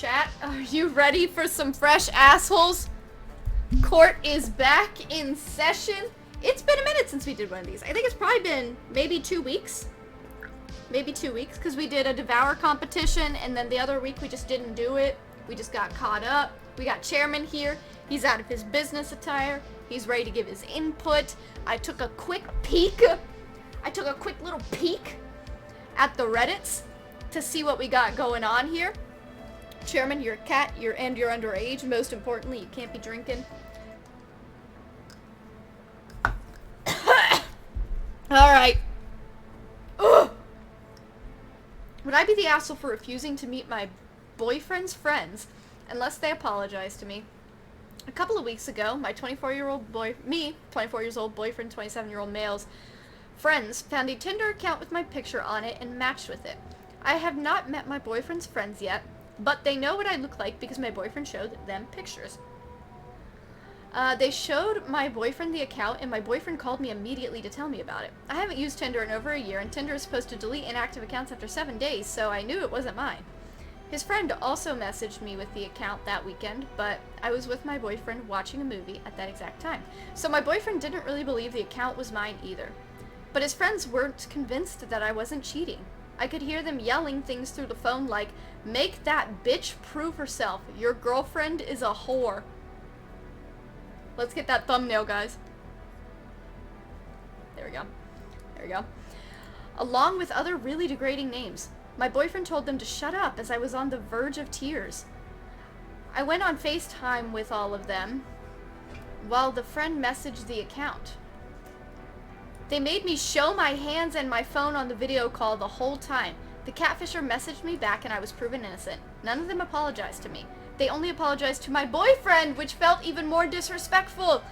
Chat, are you ready for some fresh assholes? Court is back in session. It's been a minute since we did one of these. I think it's probably been maybe 2 weeks. Maybe 2 weeks, because we did a Devour competition, and then the other week we just didn't do it. We just got caught up. We got Chairman here. He's out of his business attire. He's ready to give his input. I took a quick peek. I took a quick little peek at the Reddits to see what we got going on here. Chairman, you're a cat, you're underage. Most importantly, you can't be drinking. Alright. Would I be the asshole for refusing to meet my boyfriend's friends unless they apologize to me? A couple of weeks ago, my 24 years old boyfriend, 27-year-old male's friends found a Tinder account with my picture on it and matched with it. I have not met my boyfriend's friends yet, but they know what I look like because my boyfriend showed them pictures. They showed my boyfriend the account, and my boyfriend called me immediately to tell me about it. I haven't used Tinder in over a year, and Tinder is supposed to delete inactive accounts after 7 days, so I knew it wasn't mine. His friend also messaged me with the account that weekend, but I was with my boyfriend watching a movie at that exact time. So my boyfriend didn't really believe the account was mine either. But his friends weren't convinced that I wasn't cheating. I could hear them yelling things through the phone like, "Make that bitch prove herself. Your girlfriend is a whore." Let's get that thumbnail, guys. There we go. There we go. Along with other really degrading names. My boyfriend told them to shut up as I was on the verge of tears. I went on FaceTime with all of them while the friend messaged the account. They made me show my hands and my phone on the video call the whole time. The catfisher messaged me back and I was proven innocent. None of them apologized to me. They only apologized to my boyfriend, which felt even more disrespectful.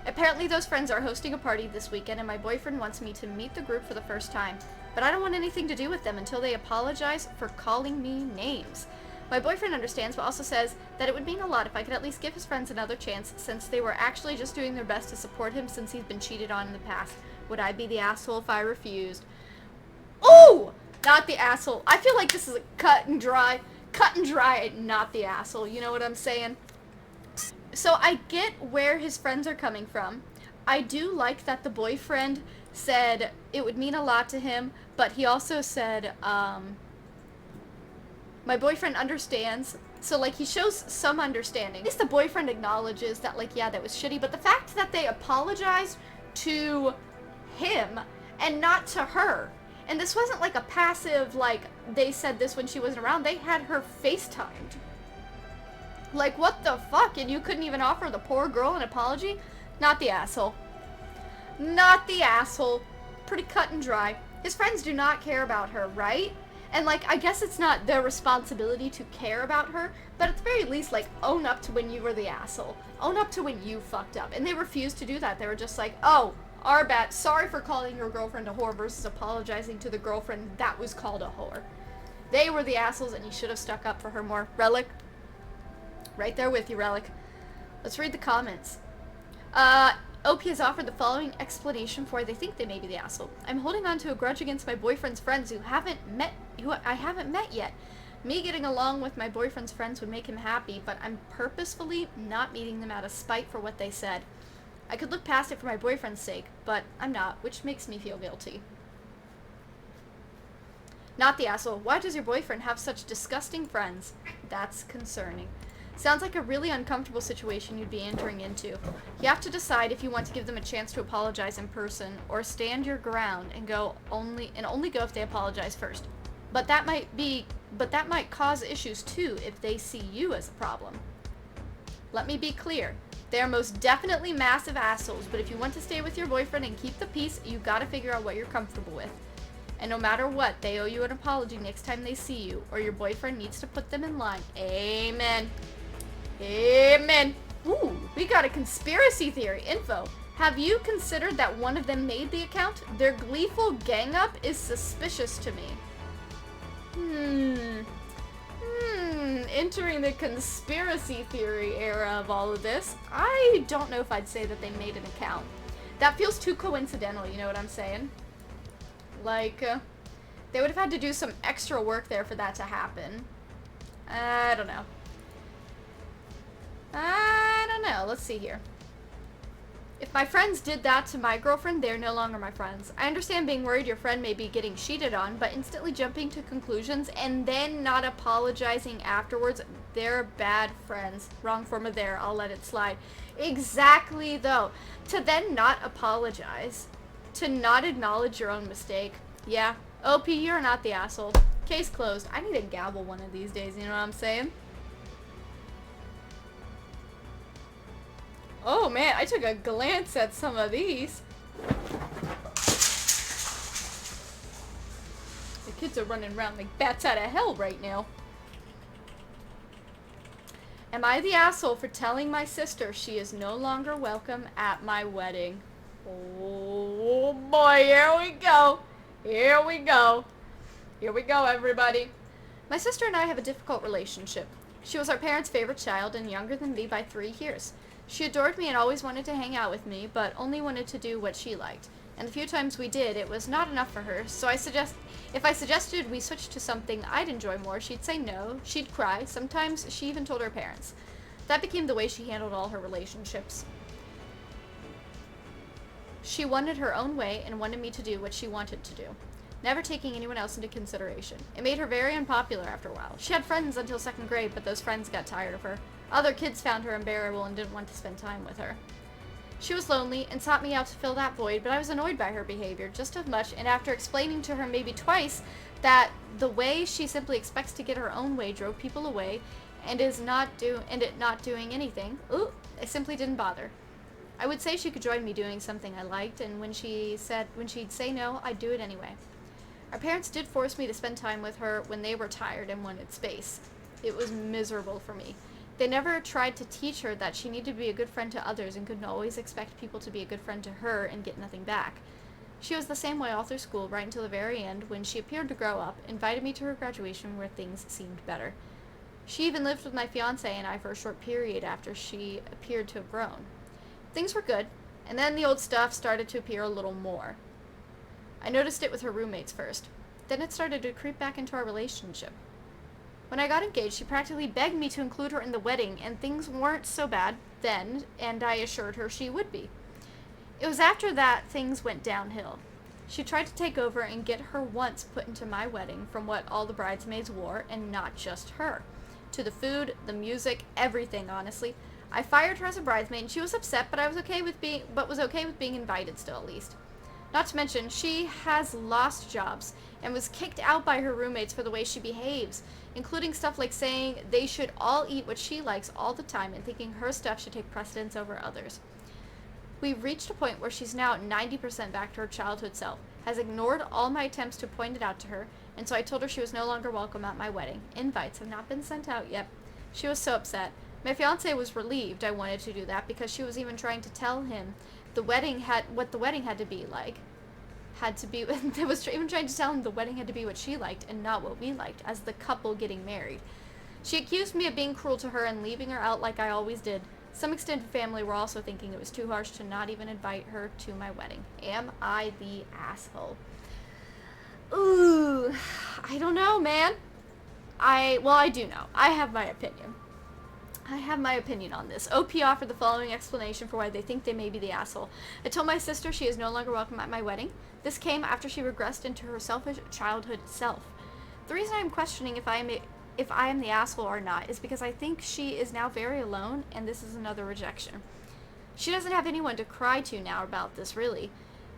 Apparently those friends are hosting a party this weekend and my boyfriend wants me to meet the group for the first time. But I don't want anything to do with them until they apologize for calling me names. My boyfriend understands, but also says that it would mean a lot if I could at least give his friends another chance, since they were actually just doing their best to support him since he's been cheated on in the past. Would I be the asshole if I refused? Ooh! Not the asshole. I feel like this is a cut and dry, not the asshole. You know what I'm saying? So I get where his friends are coming from. I do like that the boyfriend said it would mean a lot to him, but he also said, my boyfriend understands. So, like, he shows some understanding. At least the boyfriend acknowledges that, like, yeah, that was shitty, but the fact that they apologized to him and not to her, and this wasn't like a passive, like, they said this when she wasn't around, they had her FaceTimed. Like, what the fuck? And you couldn't even offer the poor girl an apology? Not the asshole. Not the asshole. Pretty cut and dry. His friends do not care about her, right? And, like, I guess it's not their responsibility to care about her, but at the very least, like, own up to when you were the asshole. Own up to when you fucked up. And they refused to do that. They were just like, oh, our bad. Sorry for calling your girlfriend a whore versus apologizing to the girlfriend that was called a whore. They were the assholes, and you should have stuck up for her more. Relic. Right there with you, Relic. Let's read the comments. OP has offered the following explanation for why they think they may be the asshole. I'm holding on to a grudge against my boyfriend's friends who I haven't met yet. Me getting along with my boyfriend's friends would make him happy, but I'm purposefully not meeting them out of spite for what they said. I could look past it for my boyfriend's sake, but I'm not, which makes me feel guilty. Not the asshole. Why does your boyfriend have such disgusting friends? That's concerning. Sounds like a really uncomfortable situation you'd be entering into. You have to decide if you want to give them a chance to apologize in person, or stand your ground and only go if they apologize first. But that might cause issues too if they see you as a problem. Let me be clear. They are most definitely massive assholes, but if you want to stay with your boyfriend and keep the peace, you gotta figure out what you're comfortable with. And no matter what, they owe you an apology next time they see you, or your boyfriend needs to put them in line. Amen. Amen. Ooh, we got a conspiracy theory info. Have you considered that one of them made the account? Their gleeful gang up is suspicious to me. Entering the conspiracy theory era of all of this, I don't know if I'd say that they made an account. That feels too coincidental, you know what I'm saying? Like, they would have had to do some extra work there for that to happen. I don't know. I don't know. Let's see here. If my friends did that to my girlfriend, they're no longer my friends. I understand being worried your friend may be getting cheated on, but instantly jumping to conclusions and then not apologizing afterwards, they're bad friends. Wrong form of there, I'll let it slide. Exactly, though. To then not apologize, to not acknowledge your own mistake. Yeah, OP, you're not the asshole. Case closed. I need to gavel one of these days, you know what I'm saying? Oh man, I took a glance at some of these. The kids are running around like bats out of hell right now. Am I the asshole for telling my sister she is no longer welcome at my wedding? Oh boy, here we go. Here we go. Here we go, everybody. My sister and I have a difficult relationship. She was our parents' favorite child and younger than me by 3 years. She adored me and always wanted to hang out with me, but only wanted to do what she liked. And the few times we did, it was not enough for her, so if I suggested we switch to something I'd enjoy more, she'd say no, she'd cry, sometimes she even told her parents. That became the way she handled all her relationships. She wanted her own way and wanted me to do what she wanted to do, never taking anyone else into consideration. It made her very unpopular after a while. She had friends until 2nd grade, but those friends got tired of her. Other kids found her unbearable and didn't want to spend time with her. She was lonely and sought me out to fill that void, but I was annoyed by her behavior just as much, and after explaining to her maybe twice that the way she simply expects to get her own way drove people away and it not doing anything, it simply didn't bother. I would say she could join me doing something I liked, and when she'd say no, I'd do it anyway. Our parents did force me to spend time with her when they were tired and wanted space. It was miserable for me. They never tried to teach her that she needed to be a good friend to others and couldn't always expect people to be a good friend to her and get nothing back. She was the same way all through school, right until the very end, when she appeared to grow up, invited me to her graduation where things seemed better. She even lived with my fiancé and I for a short period after she appeared to have grown. Things were good, and then the old stuff started to appear a little more. I noticed it with her roommates first. Then it started to creep back into our relationship. When I got engaged, she practically begged me to include her in the wedding, and things weren't so bad then, and I assured her she would be. It was after that things went downhill. She tried to take over and get her once put into my wedding from what all the bridesmaids wore, and not just her. To the food, the music, everything, honestly. I fired her as a bridesmaid, and she was upset, but was okay with being invited still, at least. Not to mention, she has lost jobs and was kicked out by her roommates for the way she behaves, including stuff like saying they should all eat what she likes all the time and thinking her stuff should take precedence over others. We've reached a point where she's now 90% back to her childhood self, has ignored all my attempts to point it out to her, and so I told her she was no longer welcome at my wedding. Invites have not been sent out yet. She was so upset. My fiancé was relieved I wanted to do that because she was even trying to tell him what the wedding had to be like. Was even trying to tell him the wedding had to be what she liked and not what we liked as the couple getting married. She accused me of being cruel to her and leaving her out like I always did. Some extended family were also thinking it was too harsh to not even invite her to my wedding. Am I the asshole? Ooh, I don't know, man. I do know. I have my opinion. I have my opinion on this. OP offered the following explanation for why they think they may be the asshole. I told my sister she is no longer welcome at my wedding. This came after she regressed into her selfish childhood self. The reason I am questioning if I am the asshole or not is because I think she is now very alone, and this is another rejection. She doesn't have anyone to cry to now about this, really.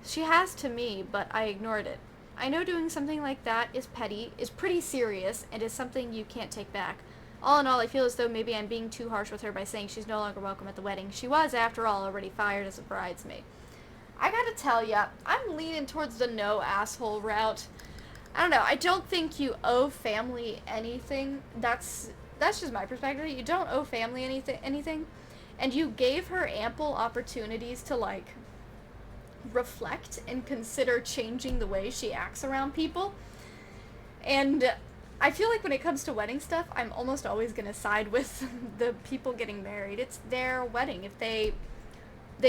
She has to me, but I ignored it. I know doing something like that is petty, is pretty serious, and is something you can't take back. All in all, I feel as though maybe I'm being too harsh with her by saying she's no longer welcome at the wedding. She was, after all, already fired as a bridesmaid. I gotta tell ya, I'm leaning towards the no asshole route. I don't know, I don't think you owe family anything. That's just my perspective. You don't owe family anything. And you gave her ample opportunities to, like, reflect and consider changing the way she acts around people. And I feel like when it comes to wedding stuff, I'm almost always going to side with the people getting married. It's their wedding. If they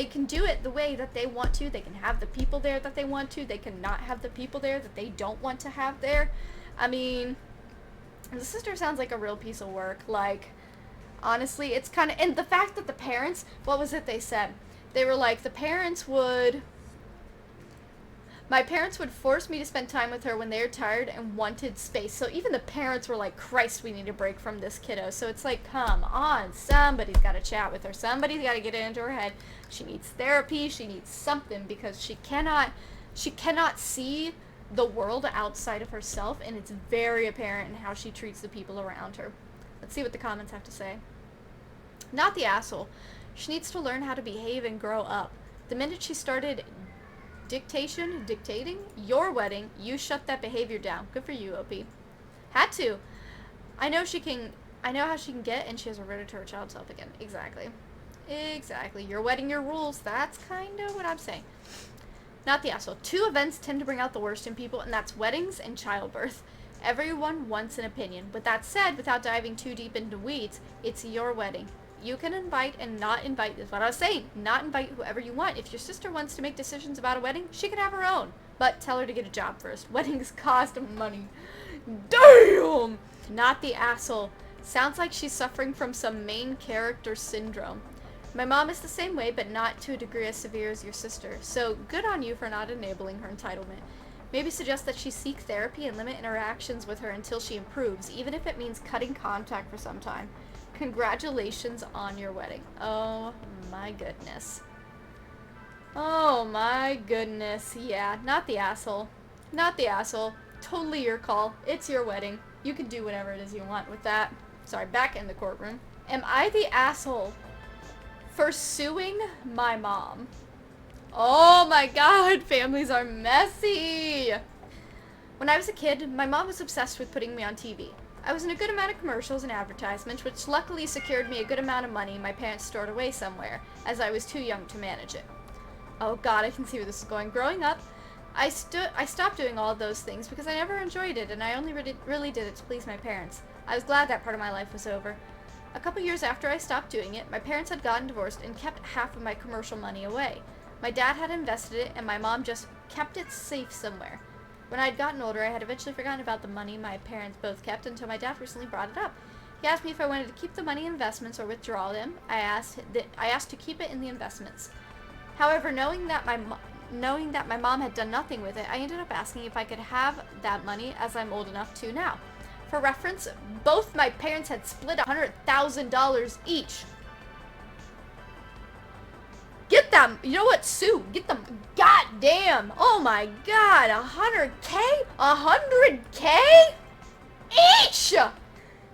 can do it the way that they want to, they can have the people there that they want to, they can not have the people there that they don't want to have there. I mean, the sister sounds like a real piece of work. Like, Honestly, it's kind of, and the fact that the parents, what was it they said? They were like, my parents would force me to spend time with her when they were tired and wanted space. So even the parents were like, Christ, we need a break from this kiddo. So it's like, come on, somebody's got to chat with her. Somebody's got to get it into her head. She needs therapy. She needs something, because she cannot see the world outside of herself, and it's very apparent in how she treats the people around her. Let's see what the comments have to say. Not the asshole. She needs to learn how to behave and grow up. The minute she started dictating your wedding, you shut that behavior down. Good for you, OP. Had to. I know how she can get, and she has reverted to her child self again. Exactly. Your wedding, your rules. That's kind of what I'm saying. Not the asshole. 2 events tend to bring out the worst in people, and that's weddings and childbirth. Everyone wants an opinion. With that said, without diving too deep into weeds, it's your wedding. You can invite and not invite, is what I was saying. Not invite whoever you want. If your sister wants to make decisions about a wedding, she can have her own. But tell her to get a job first. Weddings cost money. Damn! Not the asshole. Sounds like she's suffering from some main character syndrome. My mom is the same way, but not to a degree as severe as your sister. So good on you for not enabling her entitlement. Maybe suggest that she seek therapy and limit interactions with her until she improves, even if it means cutting contact for some time. Congratulations on your wedding. Oh my goodness. Oh my goodness. Yeah, not the asshole. Not the asshole. Totally your call. It's your wedding. You can do whatever it is you want with that. Sorry, back in the courtroom. Am I the asshole for suing my mom? Oh my god, families are messy. When I was a kid, my mom was obsessed with putting me on TV. I was in a good amount of commercials and advertisements, which luckily secured me a good amount of money my parents stored away somewhere, as I was too young to manage it. Oh god, I can see where this is going. Growing up, I stopped doing all of those things because I never enjoyed it, and I only really did it to please my parents. I was glad that part of my life was over. A couple years after I stopped doing it, my parents had gotten divorced and kept half of my commercial money away. My dad had invested it, and my mom just kept it safe somewhere. When I had gotten older, I had eventually forgotten about the money my parents both kept until my dad recently brought it up. He asked me if I wanted to keep the money in investments or withdraw them. I asked to keep it in the investments. However, knowing that my mom had done nothing with it, I ended up asking if I could have that money, as I'm old enough to now. For reference, both my parents had split $100,000 each. Get them! You know what? Sue! Get them! God damn! Oh my god! 100K? 100K? Each!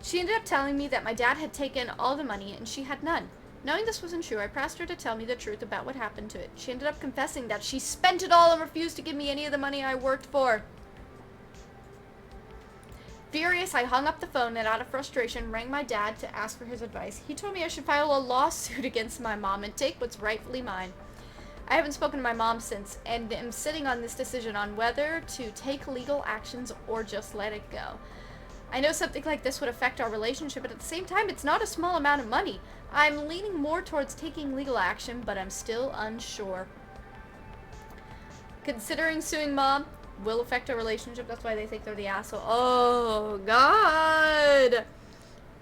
She ended up telling me that my dad had taken all the money and she had none. Knowing this wasn't true, I pressed her to tell me the truth about what happened to it. She ended up confessing that she spent it all and refused to give me any of the money I worked for. Furious, I hung up the phone and out of frustration rang my dad to ask for his advice. He told me I should file a lawsuit against my mom and take what's rightfully mine. I haven't spoken to my mom since and am sitting on this decision on whether to take legal actions or just let it go. I know something like this would affect our relationship, but at the same time, it's not a small amount of money. I'm leaning more towards taking legal action, but I'm still unsure. Considering suing mom will affect our relationship. That's why they think they're the asshole. Oh, God.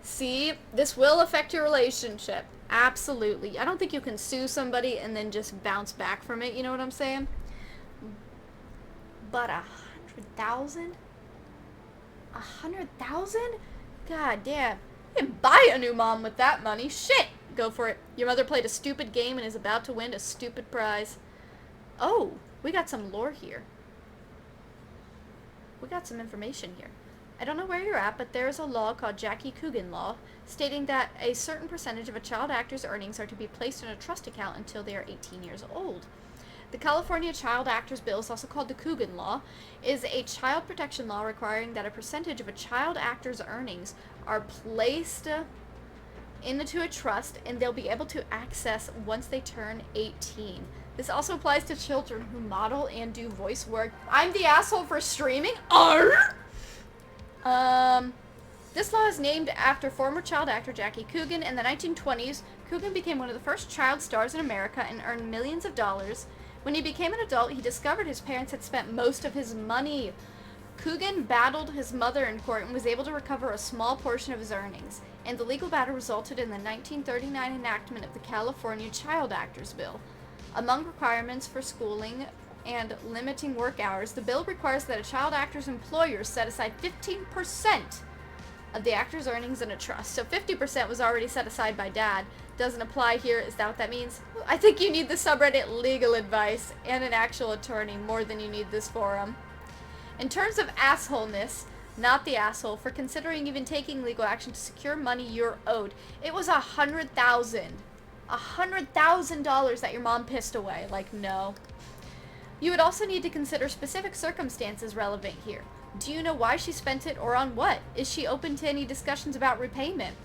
See, this will affect your relationship. Absolutely. I don't think you can sue somebody and then just bounce back from it. You know what I'm saying? But 100,000? 100,000? God damn. You can buy a new mom with that money. Shit. Go for it. Your mother played a stupid game and is about to win a stupid prize. Oh, we got some lore here. We got some information here. I don't know where you're at, but there is a law called Jackie Coogan Law, stating that a certain percentage of a child actor's earnings are to be placed in a trust account until they are 18 years old. The California Child Actors Bill, is also called the Coogan Law, is a child protection law requiring that a percentage of a child actor's earnings are placed into a trust and they'll be able to access once they turn 18. This also applies to children who model and do voice work. I'm the asshole for streaming? Arr! This law is named after former child actor Jackie Coogan. In the 1920s, Coogan became one of the first child stars in America and earned millions of dollars. When he became an adult, he discovered his parents had spent most of his money. Coogan battled his mother in court and was able to recover a small portion of his earnings, and the legal battle resulted in the 1939 enactment of the California Child Actors Bill. Among requirements for schooling and limiting work hours, the bill requires that a child actor's employer set aside 15% of the actor's earnings in a trust. So 50% was already set aside by dad. Doesn't apply here. Is that what that means? I think you need the subreddit legal advice and an actual attorney more than you need this forum. In terms of assholeness, not the asshole for considering even taking legal action to secure money you're owed. It was $100,000 that your mom pissed away. Like, no. You would also need to consider specific circumstances relevant here. Do you know why she spent it or on what? Is she open to any discussions about repayment?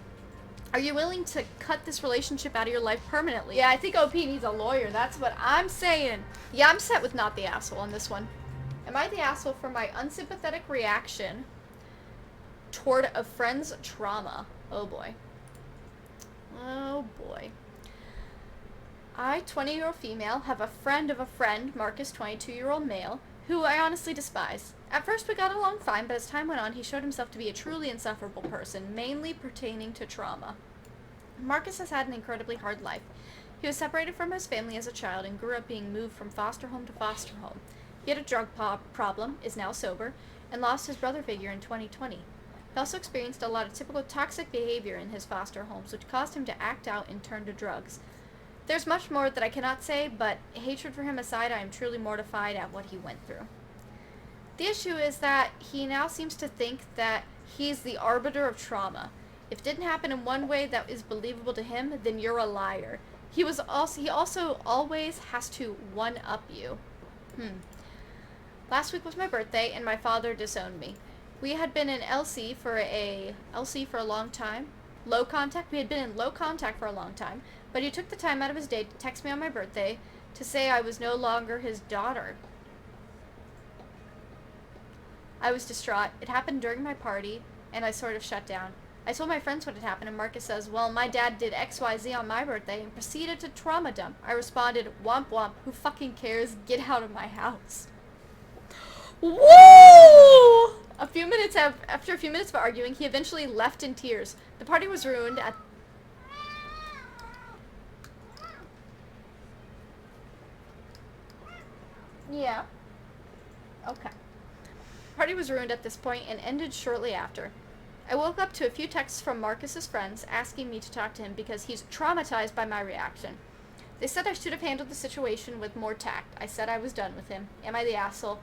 Are you willing to cut this relationship out of your life permanently? Yeah, I think OP needs a lawyer. That's what I'm saying. Yeah, I'm set with not the asshole on this one. Am I the asshole for my unsympathetic reaction toward a friend's trauma? Oh boy. Oh boy. I, 20-year-old female, have a friend of a friend, Marcus, 22-year-old male, who I honestly despise. At first we got along fine, but as time went on, he showed himself to be a truly insufferable person, mainly pertaining to trauma. Marcus has had an incredibly hard life. He was separated from his family as a child and grew up being moved from foster home to foster home. He had a drug problem, is now sober, and lost his brother figure in 2020. He also experienced a lot of typical toxic behavior in his foster homes, which caused him to act out and turn to drugs. There's much more that I cannot say, but hatred for him aside, I am truly mortified at what he went through. The issue is that he now seems to think that he's the arbiter of trauma. If it didn't happen in one way that is believable to him, then you're a liar. He also always has to one-up you. Last week was my birthday, and my father disowned me. We had been in LC for a long time. Low contact. We had been in low contact for a long time, but he took the time out of his day to text me on my birthday to say I was no longer his daughter. I was distraught. It happened during my party, and I sort of shut down. I told my friends what had happened, and Marcus says, well, my dad did XYZ on my birthday and proceeded to trauma dump. I responded, womp womp, who fucking cares? Get out of my house. Woo! After a few minutes of arguing, he eventually left in tears. The party was ruined at... Yeah. Okay. The party was ruined at this point and ended shortly after. I woke up to a few texts from Marcus's friends asking me to talk to him because he's traumatized by my reaction. They said I should have handled the situation with more tact. I said I was done with him. Am I the asshole?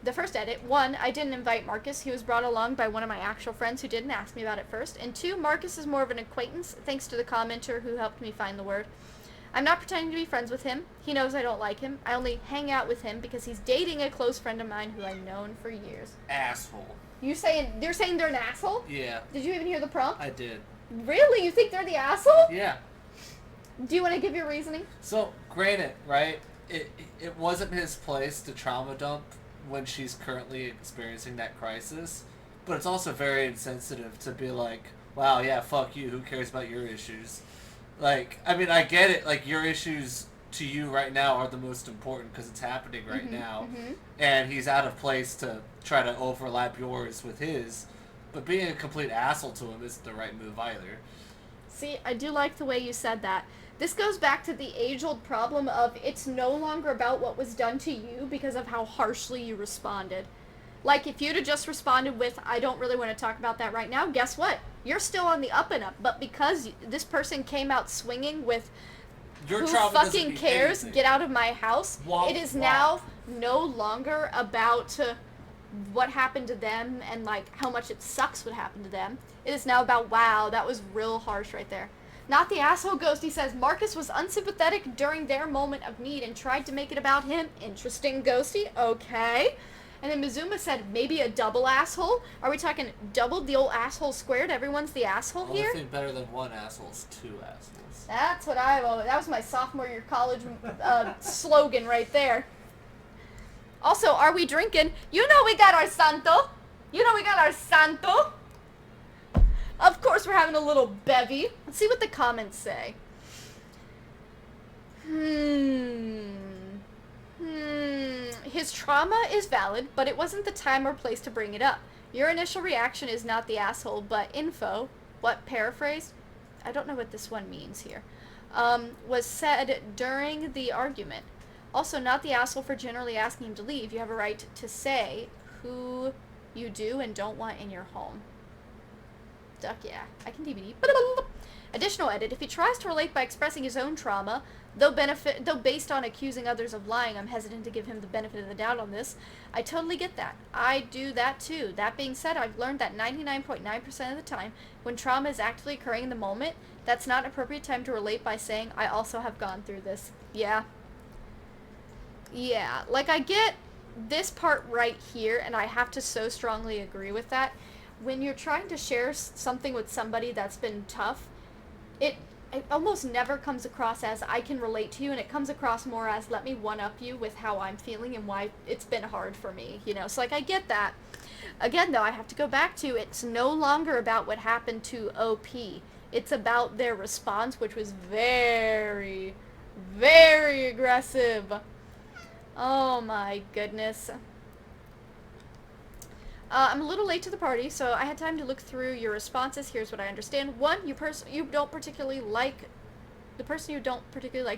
The first edit. 1, I didn't invite Marcus. He was brought along by one of my actual friends who didn't ask me about it first. And 2, Marcus is more of an acquaintance, thanks to the commenter who helped me find the word. I'm not pretending to be friends with him. He knows I don't like him. I only hang out with him because he's dating a close friend of mine who I've known for years. Asshole. They're saying they're an asshole? Yeah. Did you even hear the prompt? I did. Really? You think they're the asshole? Yeah. Do you want to give your reasoning? So, granted, right, it wasn't his place to trauma dump when she's currently experiencing that crisis, but it's also very insensitive to be like, wow, yeah, fuck you, who cares about your issues? Like, I mean, I get it, like, your issues to you right now are the most important because it's happening right now, and he's out of place to try to overlap yours with his, but being a complete asshole to him isn't the right move either. See, I do like the way you said that. This goes back to the age-old problem of it's no longer about what was done to you because of how harshly you responded. Like, if you'd have just responded with, I don't really want to talk about that right now, guess what? You're still on the up and up, but because this person came out swinging with, Your who trauma fucking cares, anything. get out of my house, Womp it is womp. now no longer about what happened to them and, like, how much it sucks what happened to them. It is now about, wow, that was real harsh right there. Not the asshole ghost. He says, Marcus was unsympathetic during their moment of need and tried to make it about him. Interesting, ghosty. Okay. And then Mizuma said, maybe a double asshole? Are we talking doubled the old asshole squared? Everyone's the asshole here? Only thing better than one asshole is 2 assholes. That's what that was my sophomore year college slogan right there. Also, are we drinking? You know we got our Santo. You know we got our Santo. Of course we're having a little bevy. Let's see what the comments say. His trauma is valid, but it wasn't the time or place to bring it up. Your initial reaction is not the asshole, but info. What, paraphrase? I don't know what this one means here. Was said during the argument. Also, not the asshole for generally asking him to leave. You have a right to say who you do and don't want in your home. Duck, yeah. I can DVD. Additional edit. If he tries to relate by expressing his own trauma, though based on accusing others of lying, I'm hesitant to give him the benefit of the doubt on this. I totally get that. I do that too. That being said, I've learned that 99.9% of the time, when trauma is actively occurring in the moment, that's not an appropriate time to relate by saying, I also have gone through this. Yeah. Yeah. Like, I get this part right here, and I have to so strongly agree with that. When you're trying to share something with somebody that's been tough, it almost never comes across as I can relate to you, and it comes across more as let me one-up you with how I'm feeling and why it's been hard for me, you know? So, like, I get that. Again, though, I have to go back to it's no longer about what happened to OP. It's about their response, which was very, very aggressive. Oh my goodness. I'm a little late to the party, so I had time to look through your responses. Here's what I understand. One, the person you don't particularly like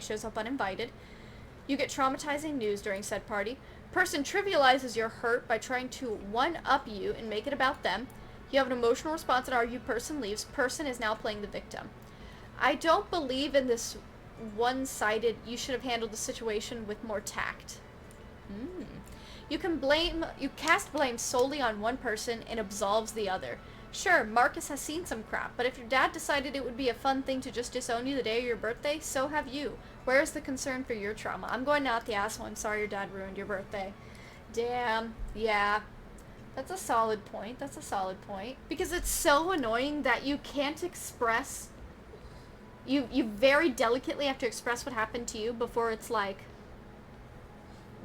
shows up uninvited. You get traumatizing news during said party. Person trivializes your hurt by trying to one-up you and make it about them. You have an emotional response and argue. Person leaves. Person is now playing the victim. I don't believe in this one-sided, you should have handled the situation with more tact. You cast blame solely on one person and absolves the other. Sure, Marcus has seen some crap, but if your dad decided it would be a fun thing to just disown you the day of your birthday, so have you. Where is the concern for your trauma? I'm going not the asshole. I'm sorry your dad ruined your birthday. Damn. Yeah. That's a solid point. That's a solid point. Because it's so annoying that you can't express... You very delicately have to express what happened to you before it's like...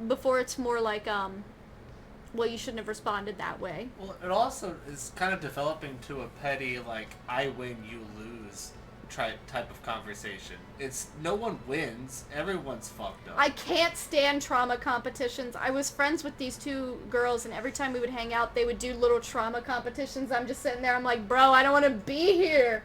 Before it's more like, well, you shouldn't have responded that way. Well, it also is kind of developing to a petty, like, I win, you lose type of conversation. It's no one wins. Everyone's fucked up. I can't stand trauma competitions. I was friends with these two girls, and every time we would hang out, they would do little trauma competitions. I'm just sitting there, I'm like, bro, I don't want to be here.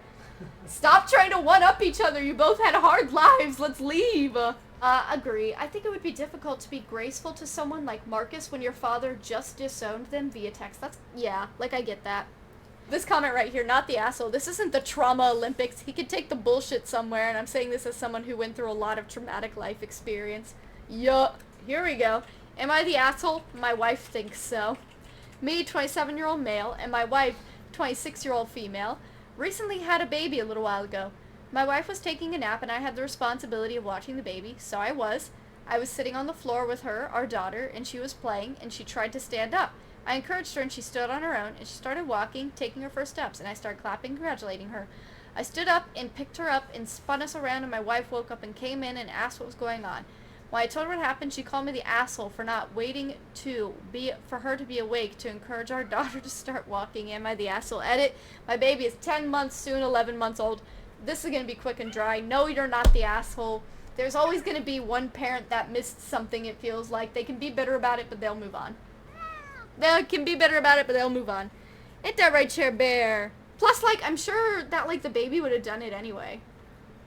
Stop trying to one-up each other. You both had hard lives. Let's leave. Agree. I think it would be difficult to be graceful to someone like Marcus when your father just disowned them via text. Yeah, like, I get that. This comment right here, not the asshole. This isn't the trauma Olympics. He could take the bullshit somewhere, and I'm saying this as someone who went through a lot of traumatic life experience. Yup. Here we go. Am I the asshole? My wife thinks so. Me, 27-year-old male, and my wife, 26-year-old female, recently had a baby a little while ago. My wife was taking a nap, and I had the responsibility of watching the baby, so I was. I was sitting on the floor with her, our daughter, and she was playing, and she tried to stand up. I encouraged her, and she stood on her own, and she started walking, taking her first steps, and I started clapping, congratulating her. I stood up and picked her up and spun us around, and my wife woke up and came in and asked what was going on. When I told her what happened, she called me the asshole for not waiting for her to be awake to encourage our daughter to start walking. Am I the asshole? Edit. My baby is 10 months, soon 11 months old. This is going to be quick and dry. No, you're not the asshole. There's always going to be one parent that missed something, it feels like. They can be bitter about it, but they'll move on. They can be bitter about it, but they'll move on. Ain't that right, Chair Bear? Plus, like, I'm sure that, like, the baby would have done it anyway.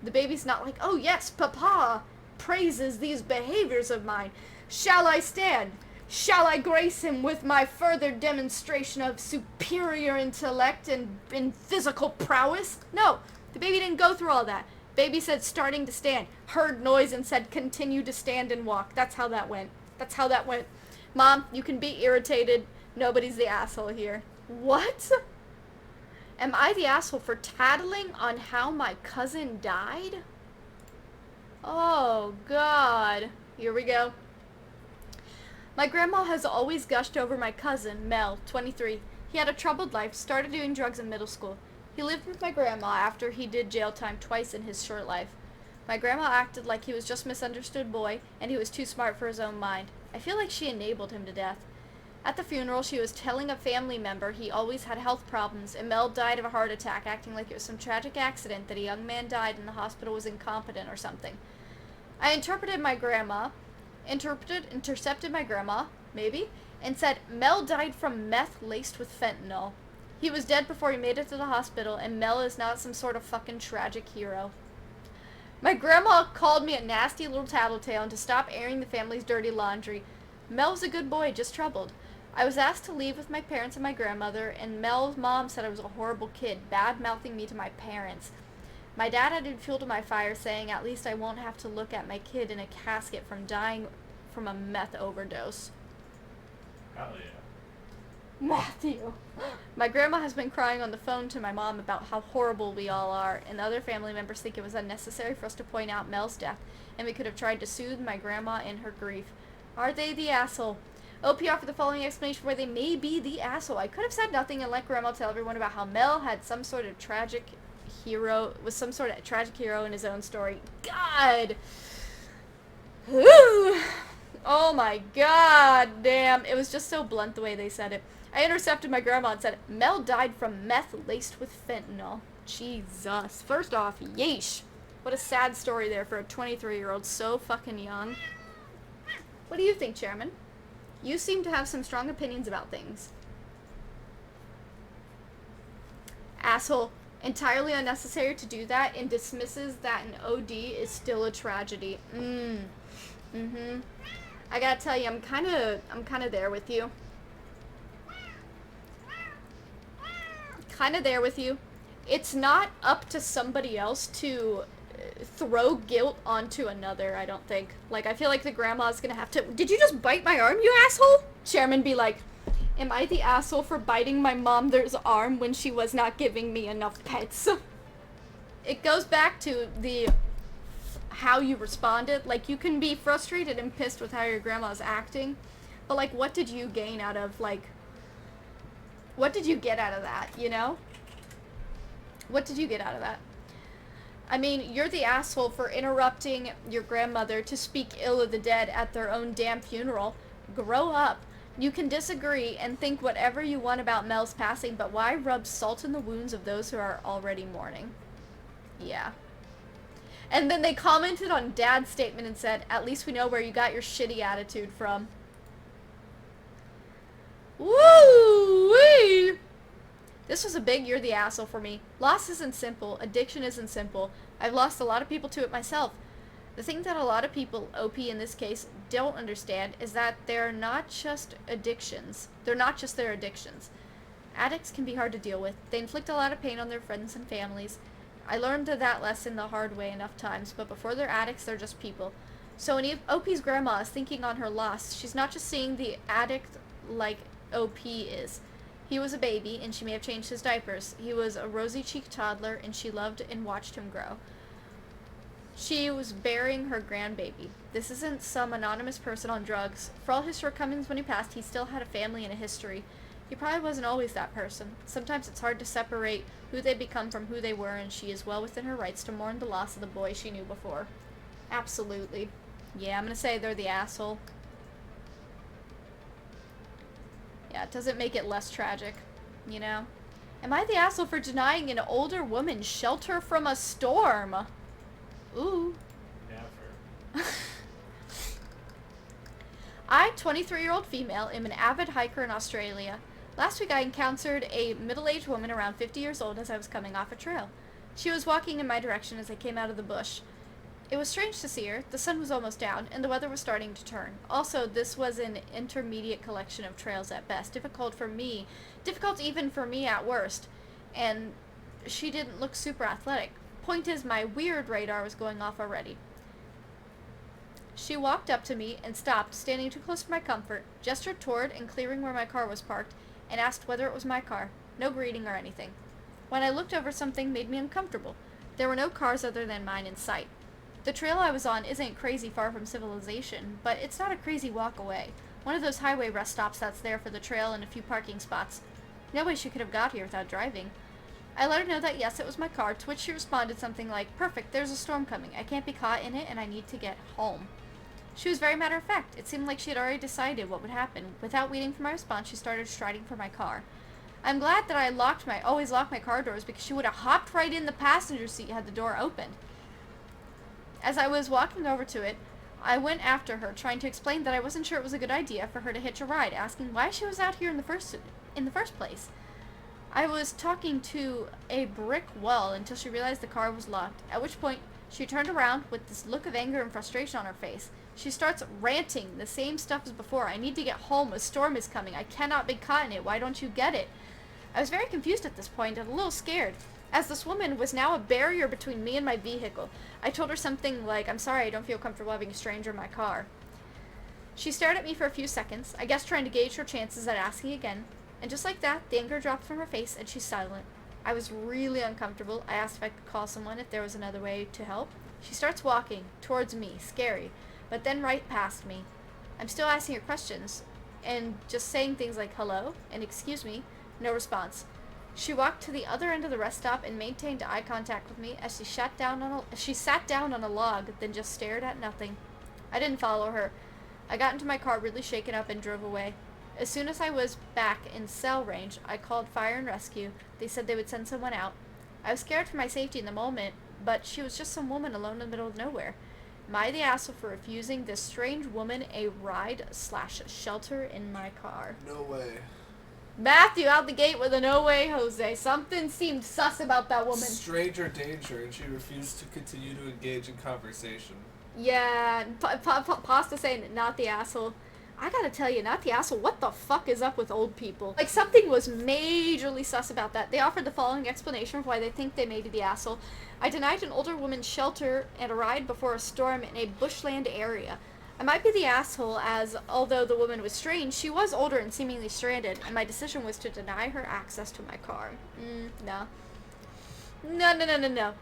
The baby's not like, oh, yes, Papa praises these behaviors of mine. Shall I stand? Shall I grace him with my further demonstration of superior intellect and physical prowess? No. The baby didn't go through all that. Baby said starting to stand, heard noise and said continue to stand and walk. That's how that went. That's how that went. Mom, you can be irritated. Nobody's the asshole here. What? Am I the asshole for tattling on how my cousin died? Oh, God. Here we go. My grandma has always gushed over my cousin, Mel, 23. He had a troubled life, started doing drugs in middle school. He lived with my grandma after he did jail time twice in his short life. My grandma acted like he was just a misunderstood boy, and he was too smart for his own mind. I feel like she enabled him to death. At the funeral, she was telling a family member he always had health problems, and Mel died of a heart attack, acting like it was some tragic accident that a young man died and the hospital was incompetent or something. I interpreted my grandma intercepted my grandma, maybe, and said Mel died from meth laced with fentanyl. He was dead before he made it to the hospital, and Mel is not some sort of fucking tragic hero. My grandma called me a nasty little tattletale and to stop airing the family's dirty laundry. Mel was a good boy, just troubled. I was asked to leave with my parents and my grandmother, and Mel's mom said I was a horrible kid, bad-mouthing me to my parents. My dad added fuel to my fire, saying at least I won't have to look at my kid in a casket from dying from a meth overdose. Hell yeah. Matthew. My grandma has been crying on the phone to my mom about how horrible we all are, and the other family members think it was unnecessary for us to point out Mel's death, and we could have tried to soothe my grandma in her grief. Are they the asshole? OP offered the following explanation for why they may be the asshole. I could have said nothing and let grandma tell everyone about how Mel had some sort of tragic hero in his own story. God! Ooh. Oh my god, damn. It was just so blunt the way they said it. I intercepted my grandma and said, Mel died from meth laced with fentanyl. Jesus. First off, yeesh. What a sad story there for a 23-year-old so fucking young. What do you think, Chairman? You seem to have some strong opinions about things. Asshole. Entirely unnecessary to do that and dismisses that an OD is still a tragedy. I gotta tell you, I'm kind of there with you. Kind of there with you. It's not up to somebody else to throw guilt onto another, I don't think. Like, I feel like the grandma's gonna have to... Did you just bite my arm, you asshole? Chairman be like, am I the asshole for biting my mother's arm when she was not giving me enough pets? It goes back to the... how you responded. Like, you can be frustrated and pissed with how your grandma's acting, but, like, what did you gain out of, like... What did you get out of that, you know? What did you get out of that? I mean, you're the asshole for interrupting your grandmother to speak ill of the dead at their own damn funeral. Grow up. You can disagree and think whatever you want about Mel's passing, but why rub salt in the wounds of those who are already mourning? Yeah. And then they commented on Dad's statement and said, at least we know where you got your shitty attitude from. Woo-wee! This was a big you're the asshole for me. Loss isn't simple. Addiction isn't simple. I've lost a lot of people to it myself. The thing that a lot of people, OP in this case, don't understand is that they're not just addictions. They're not just their addictions. Addicts can be hard to deal with. They inflict a lot of pain on their friends and families. I learned that lesson the hard way enough times, but before they're addicts, they're just people. So when OP's grandma is thinking on her loss, she's not just seeing the addict like OP is. He was a baby, and she may have changed his diapers. He was a rosy-cheeked toddler, and she loved and watched him grow. She was burying her grandbaby. This isn't some anonymous person on drugs. For all his shortcomings when he passed, he still had a family and a history. He probably wasn't always that person. Sometimes it's hard to separate who they become from who they were, and she is well within her rights to mourn the loss of the boy she knew before. Absolutely. Yeah, I'm gonna say they're the asshole. Yeah, it doesn't make it less tragic, you know? Am I the asshole for denying an older woman shelter from a storm? Ooh. Never. I, 23-year-old female, am an avid hiker in Australia. Last week I encountered a middle-aged woman around 50 years old as I was coming off a trail. She was walking in my direction as I came out of the bush. It was strange to see her. The sun was almost down, and the weather was starting to turn. Also, this was an intermediate collection of trails at best, difficult even for me at worst, and she didn't look super athletic. Point is, my weird radar was going off already. She walked up to me and stopped, standing too close for my comfort, gestured toward and clearing where my car was parked, and asked whether it was my car. No greeting or anything. When I looked over, something made me uncomfortable. There were no cars other than mine in sight. The trail I was on isn't crazy far from civilization, but it's not a crazy walk away. One of those highway rest stops that's there for the trail and a few parking spots. No way she could have got here without driving. I let her know that yes, it was my car, to which she responded something like, "Perfect, there's a storm coming. I can't be caught in it and I need to get home." She was very matter-of-fact. It seemed like she had already decided what would happen. Without waiting for my response, she started striding for my car. I'm glad that I always lock my car doors, because she would have hopped right in the passenger seat had the door opened. As I was walking over to it, I went after her, trying to explain that I wasn't sure it was a good idea for her to hitch a ride, asking why she was out here in the first place. I was talking to a brick wall until she realized the car was locked, at which point she turned around with this look of anger and frustration on her face. She starts ranting the same stuff as before. I need to get home. A storm is coming. I cannot be caught in it. Why don't you get it? I was very confused at this point and a little scared, as this woman was now a barrier between me and my vehicle. I told her something like, I'm sorry, I don't feel comfortable having a stranger in my car. She stared at me for a few seconds, I guess trying to gauge her chances at asking again, and just like that, the anger dropped from her face and she's silent. I was really uncomfortable. I asked if I could call someone, if there was another way to help. She starts walking towards me, scary, but then right past me. I'm still asking her questions and just saying things like hello and excuse me. No response. She walked to the other end of the rest stop and maintained eye contact with me as she sat down on a log, then just stared at nothing. I didn't follow her. I got into my car really shaken up and drove away. As soon as I was back in cell range, I called fire and rescue. They said they would send someone out. I was scared for my safety in the moment, but she was just some woman alone in the middle of nowhere. Am I the asshole for refusing this strange woman a ride/shelter in my car? No way. Matthew out the gate with a no way, Jose. Something seemed sus about that woman. Stranger danger, and she refused to continue to engage in conversation. Yeah, Pasta saying not the asshole. I gotta tell you, not the asshole. What the fuck is up with old people? Like, something was majorly sus about that. They offered the following explanation for why they think they may be the asshole. I denied an older woman shelter and a ride before a storm in a bushland area. I might be the asshole, as although the woman was strange, she was older and seemingly stranded, and my decision was to deny her access to my car. No. No.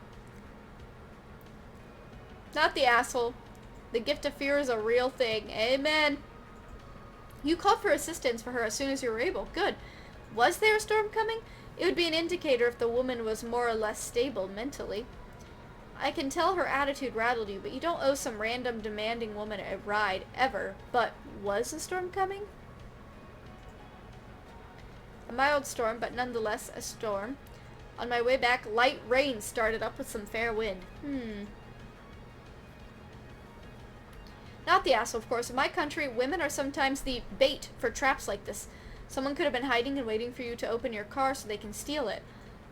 Not the asshole. The gift of fear is a real thing. Amen. You called for assistance for her as soon as you were able. Good. Was there a storm coming? It would be an indicator if the woman was more or less stable mentally. I can tell her attitude rattled you, but you don't owe some random demanding woman a ride, ever. But was a storm coming? A mild storm, but nonetheless a storm. On my way back, light rain started up with some fair wind. Not the asshole, of course. In my country, women are sometimes the bait for traps like this. Someone could have been hiding and waiting for you to open your car so they can steal it.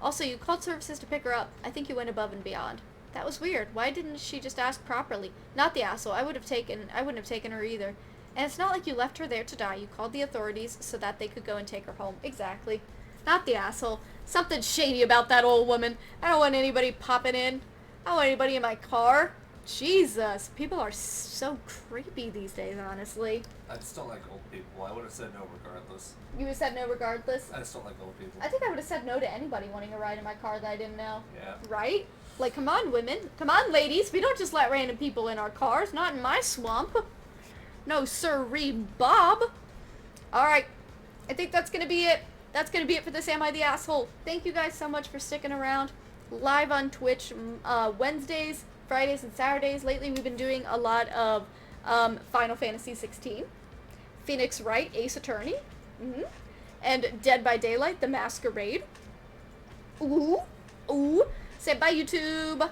Also, you called services to pick her up. I think you went above and beyond. That was weird. Why didn't she just ask properly? Not the asshole. I wouldn't have taken her either. And it's not like you left her there to die. You called the authorities so that they could go and take her home. Exactly. Not the asshole. Something shady about that old woman. I don't want anybody popping in. I don't want anybody in my car. Jesus. People are so creepy these days, honestly. I just don't like old people. I would have said no regardless. You would have said no regardless? I just don't like old people. I think I would have said no to anybody wanting a ride in my car that I didn't know. Yeah. Right? Like, come on, women. Come on, ladies. We don't just let random people in our cars. Not in my swamp. No sirree, Bob. Alright. I think that's going to be it. That's going to be it for this Am I the Asshole? Thank you guys so much for sticking around. Live on Twitch Wednesdays, Fridays, and Saturdays. Lately, we've been doing a lot of Final Fantasy 16. Phoenix Wright, Ace Attorney. And Dead by Daylight, The Masquerade. Ooh. Say bye, YouTube.